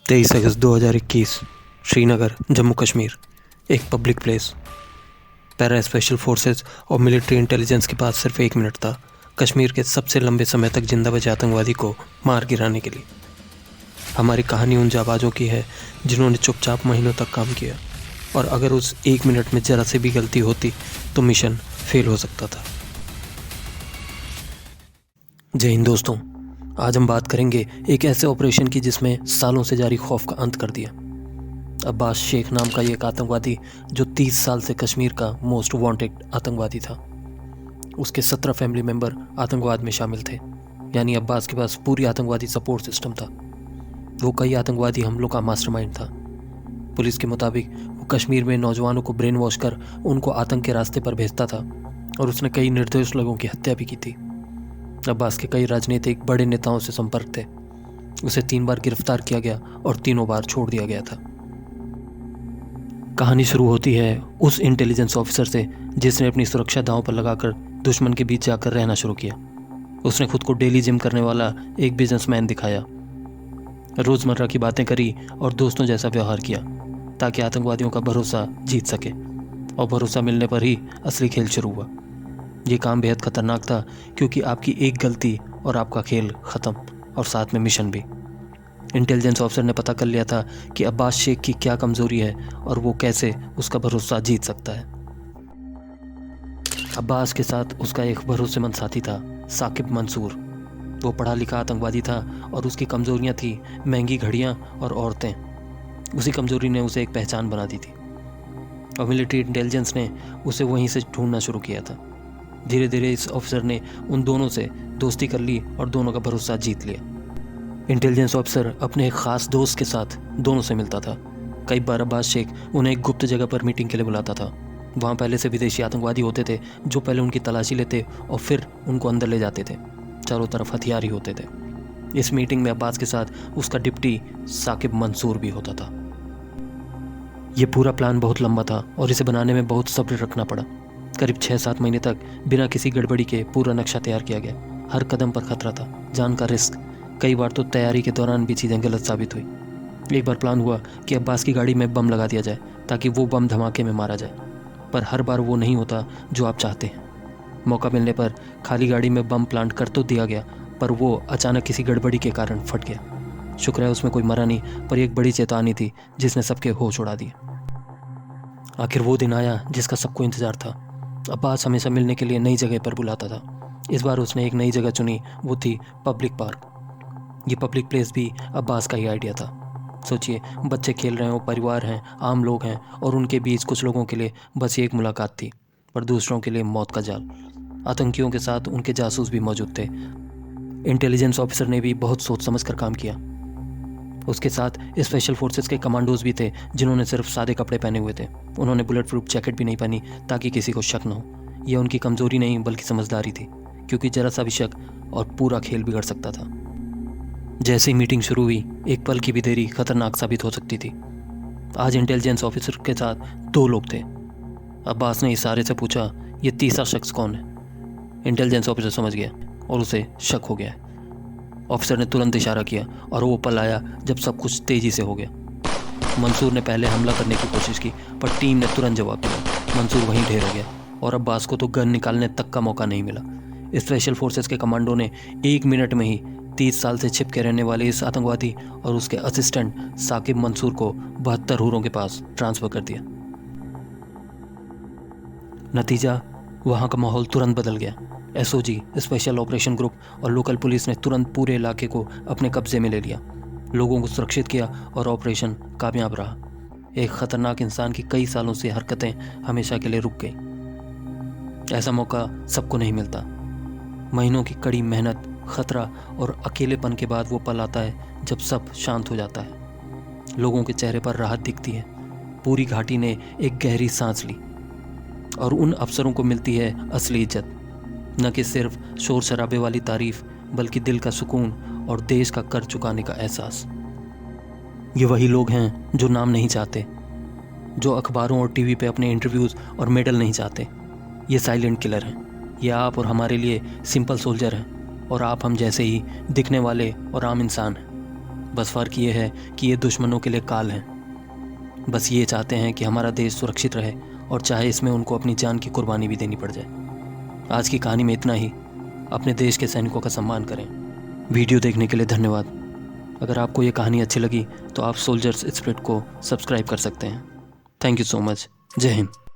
23 अगस्त 2021 श्रीनगर जम्मू कश्मीर। एक public place. Para special forces और military intelligence के पास सिर्फ 1 मिनट था कश्मीर के सबसे लंबे समय तक जिंदा बचे आतंकवादी को मार गिराने के लिए। हमारी कहानी उन जाबाजों की है जिन्होंने चुपचाप महीनों तक काम किया, और अगर उस 1 मिनट में जरा से भी गलती होती तो मिशन फेल हो सकता था। जय हिंद दोस्तों, आज हम बात करेंगे एक ऐसे ऑपरेशन की जिसमें सालों से जारी खौफ का अंत कर दिया। अब्बास शेख नाम का एक आतंकवादी जो 30 साल से कश्मीर का मोस्ट वांटेड आतंकवादी था। उसके 17 फैमिली मेंबर आतंकवाद में शामिल थे, यानी अब्बास के पास पूरी आतंकवादी सपोर्ट सिस्टम था। वो कई आतंकवादी हमलों का मास्टरमाइंड था। पुलिस के मुताबिक वो कश्मीर में नौजवानों को ब्रेन वॉश कर उनको आतंक के रास्ते पर भेजता था, और उसने कई निर्दोष लोगों की हत्या भी की थी। अब्बास के कई राजनीतिक बड़े नेताओं से संपर्क थे। उसे 3 बार गिरफ्तार किया गया और तीनों बार छोड़ दिया गया था। कहानी शुरू होती है उस इंटेलिजेंस ऑफिसर से जिसने अपनी सुरक्षा दांव पर लगाकर दुश्मन के बीच जाकर रहना शुरू किया। उसने खुद को डेली जिम करने वाला एक बिजनेसमैन दिखाया, रोजमर्रा की बातें करी और दोस्तों जैसा व्यवहार किया ताकि आतंकवादियों का भरोसा जीत सके, और भरोसा मिलने पर ही असली खेल शुरू हुआ। ये काम बेहद खतरनाक था क्योंकि आपकी एक गलती और आपका खेल ख़त्म, और साथ में मिशन भी। इंटेलिजेंस ऑफिसर ने पता कर लिया था कि अब्बास शेख की क्या कमज़ोरी है और वो कैसे उसका भरोसा जीत सकता है। अब्बास के साथ उसका एक भरोसेमंद साथी था, साकिब मंसूर। वो पढ़ा लिखा आतंकवादी था और उसकी कमज़ोरियाँ थी महंगी घड़ियाँ और औरतें। उसी कमज़ोरी ने उसे एक पहचान बना दी थी, और मिलिट्री इंटेलिजेंस ने उसे वहीं से ढूंढना शुरू किया था। धीरे धीरे इस ऑफिसर ने उन दोनों से दोस्ती कर ली और दोनों का भरोसा जीत लिया। इंटेलिजेंस ऑफिसर अपने एक ख़ास दोस्त के साथ दोनों से मिलता था। कई बार अब्बास शेख उन्हें एक गुप्त जगह पर मीटिंग के लिए बुलाता था। वहाँ पहले से विदेशी आतंकवादी होते थे जो पहले उनकी तलाशी लेते और फिर उनको अंदर ले जाते थे। चारों तरफ हथियार ही होते थे। इस मीटिंग में अब्बास के साथ उसका डिप्टी साकिब मंसूर भी होता था। ये पूरा प्लान बहुत लंबा था और इसे बनाने में बहुत सब्र रखना पड़ा। करीब 6-7 महीने तक बिना किसी गड़बड़ी के पूरा नक्शा तैयार किया गया। हर कदम पर खतरा था, जान का रिस्क। कई बार तो तैयारी के दौरान भी चीज़ें गलत साबित हुई। एक बार प्लान हुआ कि अब्बास की गाड़ी में बम लगा दिया जाए ताकि वो बम धमाके में मारा जाए, पर हर बार वो नहीं होता जो आप चाहते हैं। मौका मिलने पर खाली गाड़ी में बम प्लांट कर तो दिया गया, पर वो अचानक किसी गड़बड़ी के कारण फट गया। शुक्र है उसमें कोई मरा नहीं, पर एक बड़ी चेतावनी थी जिसने सबके होश उड़ा दिए। आखिर वो दिन आया जिसका सबको इंतजार था। अब्बास हमेशा मिलने के लिए नई जगह पर बुलाता था। इस बार उसने एक नई जगह चुनी, वो थी पब्लिक पार्क। ये पब्लिक प्लेस भी अब्बास का ही आइडिया था। सोचिए, बच्चे खेल रहे हो, परिवार हैं, आम लोग हैं, और उनके बीच कुछ लोगों के लिए बस एक मुलाकात थी, पर दूसरों के लिए मौत का जाल। आतंकियों के साथ उनके जासूस भी मौजूद थे। इंटेलिजेंस ऑफिसर ने भी बहुत सोच समझ कर काम किया। उसके साथ स्पेशल फोर्सेस के कमांडोज भी थे जिन्होंने सिर्फ सादे कपड़े पहने हुए थे। उन्होंने बुलेट प्रूफ जैकेट भी नहीं पहनी ताकि किसी को शक न हो। यह उनकी कमजोरी नहीं बल्कि समझदारी थी, क्योंकि जरा सा भी शक और पूरा खेल बिगड़ सकता था। जैसे ही मीटिंग शुरू हुई, एक पल की भी देरी खतरनाक साबित हो सकती थी। आज इंटेलिजेंस ऑफिसर के साथ 2 लोग थे। अब्बास ने इशारे से पूछा, ये तीसरा शख्स कौन है? इंटेलिजेंस ऑफिसर समझ गया और उसे शक हो गया। ऑफिसर ने तुरंत इशारा किया और वो पल आया जब सब कुछ तेजी से हो गया। मंसूर ने पहले हमला करने की कोशिश की, पर टीम ने तुरंत जवाब दिया। मंसूर वहीं ढेर हो गया और अब्बास को तो गन निकालने तक का मौका नहीं मिला। स्पेशल फोर्सेस के कमांडो ने 1 मिनट में ही 30 साल से छिपके रहने वाले इस आतंकवादी और उसके असिस्टेंट साकिब मंसूर को 72 हूरों के पास ट्रांसफर कर दिया। नतीजा, वहाँ का माहौल तुरंत बदल गया। एसओजी, स्पेशल ऑपरेशन ग्रुप और लोकल पुलिस ने तुरंत पूरे इलाके को अपने कब्जे में ले लिया। लोगों को सुरक्षित किया और ऑपरेशन कामयाब रहा। एक खतरनाक इंसान की कई सालों से हरकतें हमेशा के लिए रुक गई। ऐसा मौका सबको नहीं मिलता। महीनों की कड़ी मेहनत, खतरा और अकेलेपन के बाद वो पल आता है जब सब शांत हो जाता है। लोगों के चेहरे पर राहत दिखती है। पूरी घाटी ने एक गहरी सांस ली, और उन अफसरों को मिलती है असली इज्जत। न कि सिर्फ शोर शराबे वाली तारीफ, बल्कि दिल का सुकून और देश का कर चुकाने का एहसास। ये वही लोग हैं जो नाम नहीं चाहते, जो अखबारों और टीवी पे अपने इंटरव्यूज़ और मेडल नहीं चाहते। ये साइलेंट किलर हैं। ये आप और हमारे लिए सिंपल सोल्जर हैं, और आप हम जैसे ही दिखने वाले और आम इंसान हैं। बस फ़र्क ये है कि ये दुश्मनों के लिए काल हैं। बस ये चाहते हैं कि हमारा देश सुरक्षित रहे और चाहे इसमें उनको अपनी जान की कुर्बानी भी देनी पड़ जाए। आज की कहानी में इतना ही। अपने देश के सैनिकों का सम्मान करें। वीडियो देखने के लिए धन्यवाद। अगर आपको ये कहानी अच्छी लगी तो आप सोल्जर्स स्पिरिट को सब्सक्राइब कर सकते हैं। Thank you so much. जय हिंद।